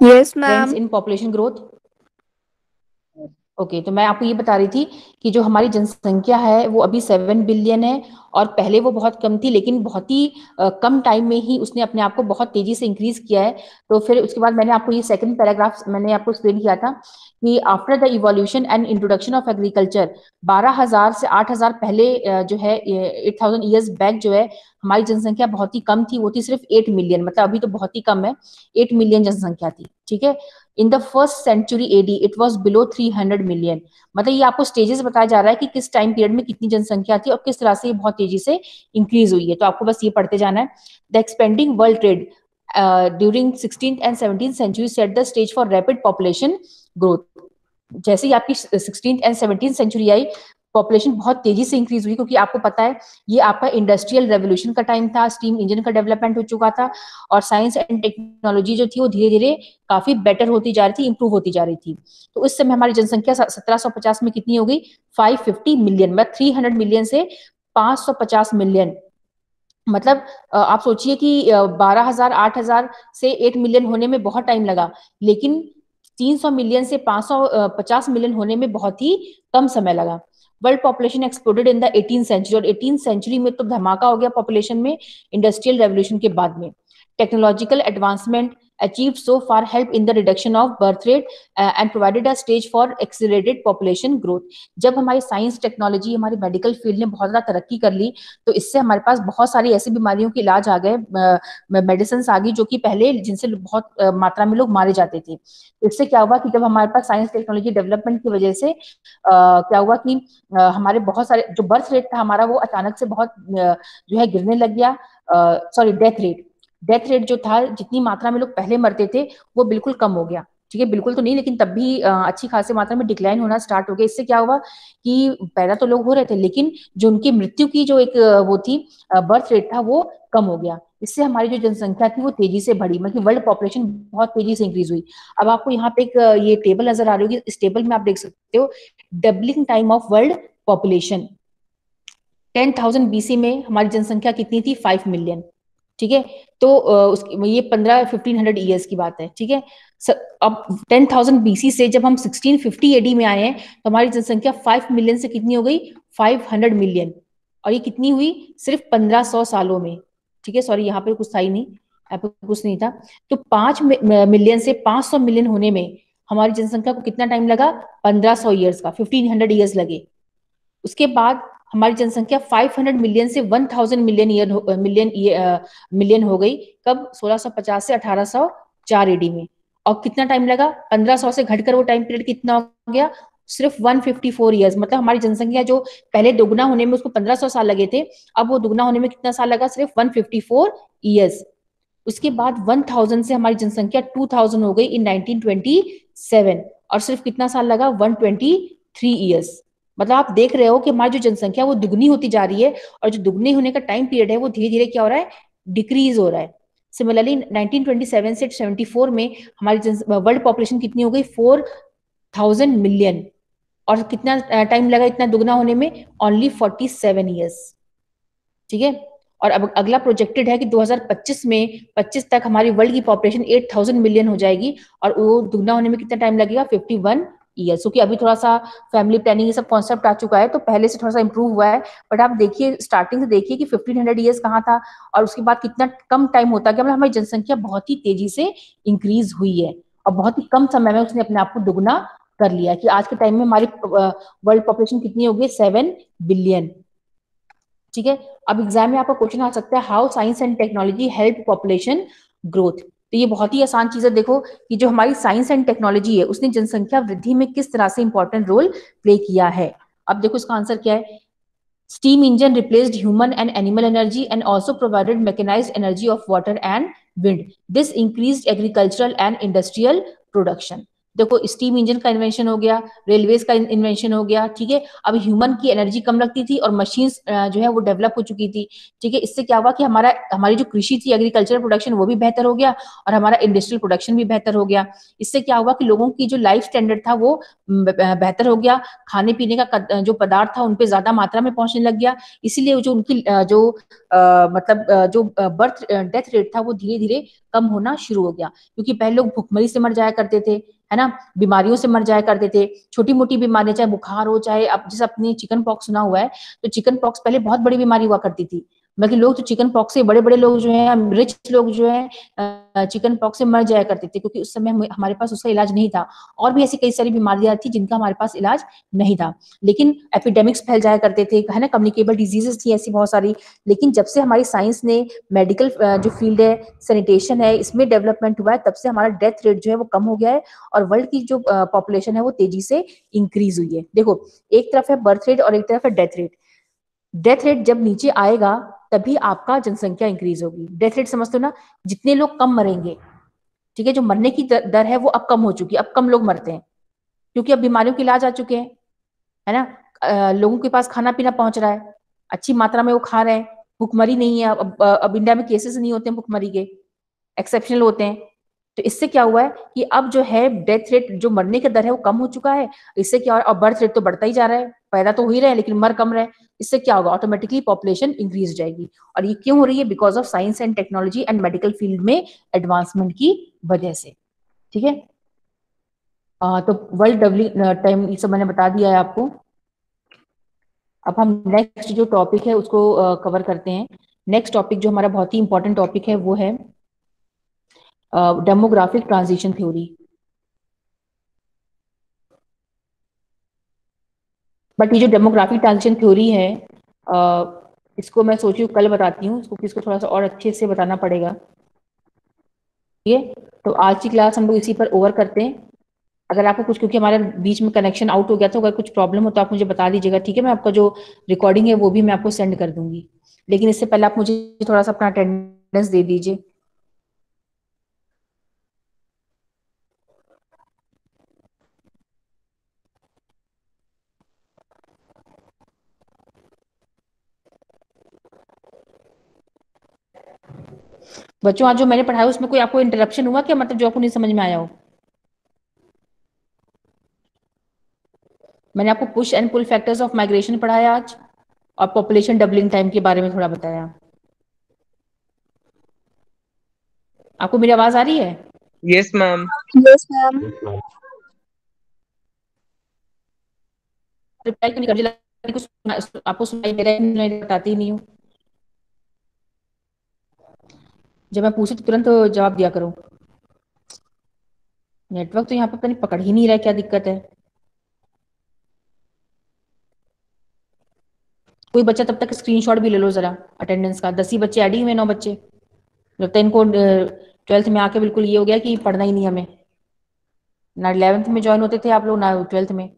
Yes, trends ma'am. In population growth. Okay तो मैं आपको ये बता रही थी कि जो हमारी जनसंख्या है वो अभी 7 बिलियन है, और पहले वो बहुत कम थी, लेकिन बहुत ही कम टाइम में ही उसने अपने आप को बहुत तेजी से इंक्रीज किया है। तो फिर उसके बाद मैंने आपको ये सेकंड पैराग्राफ मैंने आपको एक्सप्लेन किया था कि after the evolution and introduction of agriculture, 12,000 से 8,000 पहले जो है 8,000 ईयर्स बैक जो है हमारी जनसंख्या बहुत ही कम थी, वो थी सिर्फ 8 मिलियन, मतलब अभी तो बहुत ही कम है, 8 मिलियन जनसंख्या थी। ठीक है। In the first century AD it was below 300 million. मतलब ये आपको स्टेजेस बताया जा रहा है कि किस टाइम पीरियड में कितनी जनसंख्या थी और किस तरह से ये बहुत तेजी से इंक्रीज हुई है। तो आपको बस ये पढ़ते जाना है। The expanding world trade during 16th and 17th century set the stage for rapid population growth. जैसे ही आपकी 16th and 17th century I, population बहुत तेजी से इंक्रीज हुई, क्योंकि आपको पता है ये आपका इंडस्ट्रियल रेवोल्यूशन का टाइम था, स्टीम इंजन का डेवलपमेंट हो चुका था, और साइंस एंड टेक्नोलॉजी जो थी वो धीरे धीरे काफी बेटर होती जा रही थी, इंप्रूव होती जा रही थी। तो उस समय हमारी जनसंख्या 1750 में कितनी हो गई? 550 मिलियन, मतलब 300 मिलियन से 550 मिलियन। मतलब आप सोचिए कि 12,000 8,000 से 8 मिलियन होने में बहुत टाइम लगा, लेकिन 300 मिलियन से 550 मिलियन होने में बहुत ही कम समय लगा। World population exploded in the 18th century, और 18th सेंचुरी में तो धमाका हो गया पॉपुलेशन में, इंडस्ट्रियल रेवोल्यूशन के बाद में। Technological advancement achieved so far help in the reduction of birth rate and provided a stage for accelerated population growth। जब हमारी साइंस टेक्नोलॉजी हमारी मेडिकल फील्ड ने बहुत ज्यादा तरक्की कर ली, तो इससे हमारे पास बहुत सारी ऐसी बीमारियों के इलाज आ गए, मेडिसिन आ गई जो कि पहले जिनसे बहुत मात्रा में लोग मारे जाते थे। तो इससे क्या हुआ कि जब हमारे पास साइंस टेक्नोलॉजी डेवलपमेंट की वजह से क्या हुआ कि हमारे बहुत सारे जो बर्थ रेट था हमारा वो अचानक से बहुत जो है गिरने लग गया। सॉरी, डेथ रेट जो था, जितनी मात्रा में लोग पहले मरते थे वो बिल्कुल कम हो गया। ठीक है, बिल्कुल तो नहीं, लेकिन तब भी अच्छी खासी मात्रा में डिक्लाइन होना स्टार्ट हो गया। इससे क्या हुआ कि पैदा तो लोग हो रहे थे, लेकिन जो उनकी मृत्यु की जो एक वो थी बर्थ रेट था वो कम हो गया। इससे हमारी जो जनसंख्या थी वो तेजी से बढ़ी, मतलब वर्ल्ड पॉपुलेशन बहुत तेजी से इंक्रीज हुई। अब आपको यहाँ पे एक ये टेबल नजर आ रही होगी, इस टेबल में आप देख सकते हो doubling time of world population. 10,000 BC में हमारी जनसंख्या कितनी थी? 5 मिलियन। ठीक है। तो ये 1500 ईयर्स की बात है। ठीक है। अब 10,000 बीसी से जब हम 1650 एडी में आए हैं, तो हमारी जनसंख्या 5 मिलियन से कितनी हो गई? 500 मिलियन। और ये कितनी हुई? सिर्फ 1500 सालों में। ठीक है, सॉरी यहाँ पे कुछ था ही नहीं, यहाँ पे कुछ नहीं था। तो 5 मिलियन से 500 मिलियन होने में हमारी जनसंख्या को कितना टाइम लगा? 1500 ईयर्स का, 1500 ईयर्स लगे। उसके बाद हमारी जनसंख्या 500 मिलियन से 1000 मिलियन हो गई। कब? 1650 से 1804 एडी में। और कितना टाइम लगा? 1500 से घटकर वो टाइम पीरियड कितना हो गया? सिर्फ 154 ईयर्स। मतलब हमारी जनसंख्या जो पहले दोगुना होने में उसको 1500 साल लगे थे, अब वो दुगना होने में कितना साल लगा? सिर्फ 154 ईयर्स। उसके बाद 1000 से हमारी जनसंख्या 2000 हो गई इन 1927, और सिर्फ कितना साल लगा? 123 ईयर्स। मतलब आप देख रहे हो कि हमारी जो जनसंख्या वो दुगनी होती जा रही है, और जो दुगनी होने का टाइम पीरियड है वो धीरे धीरे क्या हो रहा है? डिक्रीज हो रहा है। सिमिलरली 1927 से 74 में हमारी वर्ल्ड पॉपुलेशन कितनी हो गई? 4000 मिलियन। और कितना टाइम लगा इतना दुगना होने में? Only 47 years. ठीक है। और अब अगला प्रोजेक्टेड है कि 2025 में 25 तक हमारी वर्ल्ड की पॉपुलेशन 8000 मिलियन हो जाएगी, और वो दुगना होने में कितना टाइम लगेगा? 51 ईयर्स। क्योंकि अभी थोड़ा सा फैमिली प्लानिंग ये सब कॉन्सेप्ट आ चुका है, तो पहले से थोड़ा सा इंप्रूव हुआ है। बट आप देखिए, स्टार्टिंग से देखिए कि 1500 ईयर्स कहाँ था, और उसके बाद कितना कम टाइम होता गया। मतलब हमारी जनसंख्या बहुत ही तेजी से इंक्रीज हुई है, और बहुत ही कम समय में उसने अपने आप को दुगना कर लिया कि आज के टाइम में हमारी वर्ल्ड पॉपुलेशन कितनी हो गई? 7 बिलियन। ठीक है। अब एग्जाम में आपका क्वेश्चन आ सकता है, how science and technology help population growth. तो ये बहुत ही आसान चीज है। देखो कि जो हमारी साइंस एंड टेक्नोलॉजी है उसने जनसंख्या वृद्धि में किस तरह से इंपॉर्टेंट रोल प्ले किया है। अब देखो इसका आंसर क्या है। Steam engine replaced human and animal energy and also provided mechanised energy of water and wind. This increased agricultural and industrial production. देखो स्टीम इंजन का इन्वेंशन हो गया, रेलवेज का इन्वेंशन हो गया, ठीक है। अब ह्यूमन की एनर्जी कम लगती थी और मशीन्स जो है वो डेवलप हो चुकी थी, ठीक है। इससे क्या हुआ कि हमारी जो कृषि थी, एग्रीकल्चर प्रोडक्शन, वो भी बेहतर हो गया और हमारा इंडस्ट्रियल प्रोडक्शन भी बेहतर हो गया। इससे क्या हुआ कि लोगों की जो लाइफ स्टैंडर्ड था वो बेहतर हो गया, खाने पीने का जो पदार्थ था उन पे ज्यादा मात्रा में पहुंचने लग गया। इसीलिए जो उनकी मतलब जो बर्थ डेथ रेट था वो धीरे धीरे कम होना शुरू हो गया, क्योंकि पहले लोग भुखमरी से मर जाया करते थे, है ना, बीमारियों से मर जाया करते थे, छोटी मोटी बीमारियां, चाहे बुखार हो, चाहे अब जैसे अपनी चिकन पॉक्स सुना हुआ है, तो चिकन पॉक्स पहले बहुत बड़ी बीमारी हुआ करती थी, बल्कि लोग तो चिकन पॉक्स से, बड़े बड़े लोग जो है, रिच लोग जो है, चिकन पॉक्स से मर जाया करते थे, क्योंकि उस समय हमारे पास उसका इलाज नहीं था। और भी ऐसी कई सारी बीमारियां थी जिनका हमारे पास इलाज नहीं था, लेकिन एपिडेमिक्स फैल जाया करते थे, है ना, कम्युनिकेबल डिजीजेस थी ऐसी बहुत सारी। लेकिन जब से हमारी साइंस ने मेडिकल जो फील्ड है, सैनिटेशन है, इसमें डेवलपमेंट हुआ है, तब से हमारा डेथ रेट जो है वो कम हो गया है और वर्ल्ड की जो पॉपुलेशन है वो तेजी से इंक्रीज हुई है। देखो, एक तरफ है बर्थ रेट और एक तरफ है डेथ रेट। डेथ रेट जब नीचे आएगा तभी आपका जनसंख्या इंक्रीज होगी। डेथ रेट समझते हो ना, जितने लोग कम मरेंगे, ठीक है, जो मरने की दर है वो अब कम हो चुकी है, अब कम लोग मरते हैं, क्योंकि अब बीमारियों के इलाज आ चुके हैं, है ना। लोगों के पास खाना पीना पहुंच रहा है, अच्छी मात्रा में वो खा रहे हैं, भुखमरी नहीं है। अब इंडिया में केसेस नहीं होते हैं भुखमरी के, एक्सेप्शनल होते हैं। तो इससे क्या हुआ है कि अब जो है डेथ रेट, जो मरने का दर है वो कम हो चुका है। इससे क्या हो रहा है, और बर्थ रेट तो बढ़ता ही जा रहा है, पैदा तो हो ही रहे हैं लेकिन मर कम रहे हैं। इससे क्या होगा, ऑटोमेटिकली पॉपुलेशन इंक्रीज हो जाएगी। और ये क्यों हो रही है? Because of science and technology and medical field में एडवांसमेंट की वजह से, ठीक है। तो वर्ल्ड डेवलप टाइम ये सब मैंने बता दिया है आपको। अब हम नेक्स्ट जो टॉपिक है उसको कवर करते हैं। नेक्स्ट टॉपिक जो हमारा बहुत ही इंपॉर्टेंट टॉपिक है वो है डेमोग्राफिक ट्रांजिशन थ्योरी। बट ये जो डेमोग्राफिक ट्रांजिशन थ्योरी है, इसको मैं सोची हूँ कल बताती हूँ इसको, किसको थोड़ा सा और अच्छे से बताना पड़ेगा, ठीक है। तो आज की क्लास हम लोग इसी पर ओवर करते हैं। अगर आपको कुछ, क्योंकि हमारे बीच में कनेक्शन आउट हो गया था, अगर कुछ प्रॉब्लम हो तो आप मुझे बता दीजिएगा, ठीक है। मैं आपका जो रिकॉर्डिंग है वो भी मैं आपको सेंड कर दूंगी, लेकिन इससे पहले आप मुझे थोड़ा सा अपना अटेंडेंस दे दीजिए। बच्चों, आज जो मैंने पढ़ाया उसमें कोई आपको इंटरप्शन हुआ क्या, मतलब जो आपको नहीं समझ में आया हो? मैंने आपको push and pull factors of migration पढ़ाया आज, और पॉपुलेशन डबलिंग टाइम के बारे में थोड़ा बताया। आपको मेरी आवाज आ रही है? Yes ma'am. Yes ma'am. Reply क्यों नहीं कर? मुझे लगा कि आपको सुनाई दे रहा है, मैं बताती ही नहीं हूँ। जब मैं पूछी तो तुरंत जवाब दिया करो। नेटवर्क तो यहाँ पे पता नहीं पकड़ ही नहीं रहा है, क्या दिक्कत है। कोई बच्चा तब तक स्क्रीनशॉट भी ले लो जरा अटेंडेंस का। 10 ही बच्चे ऐड ही हुए, 9 बच्चे। लगता है इनको 12th में आके बिल्कुल ये हो गया कि पढ़ना ही नहीं हमें। ना 11th में ज्वाइन होते थे आप लोग, ना 12th में।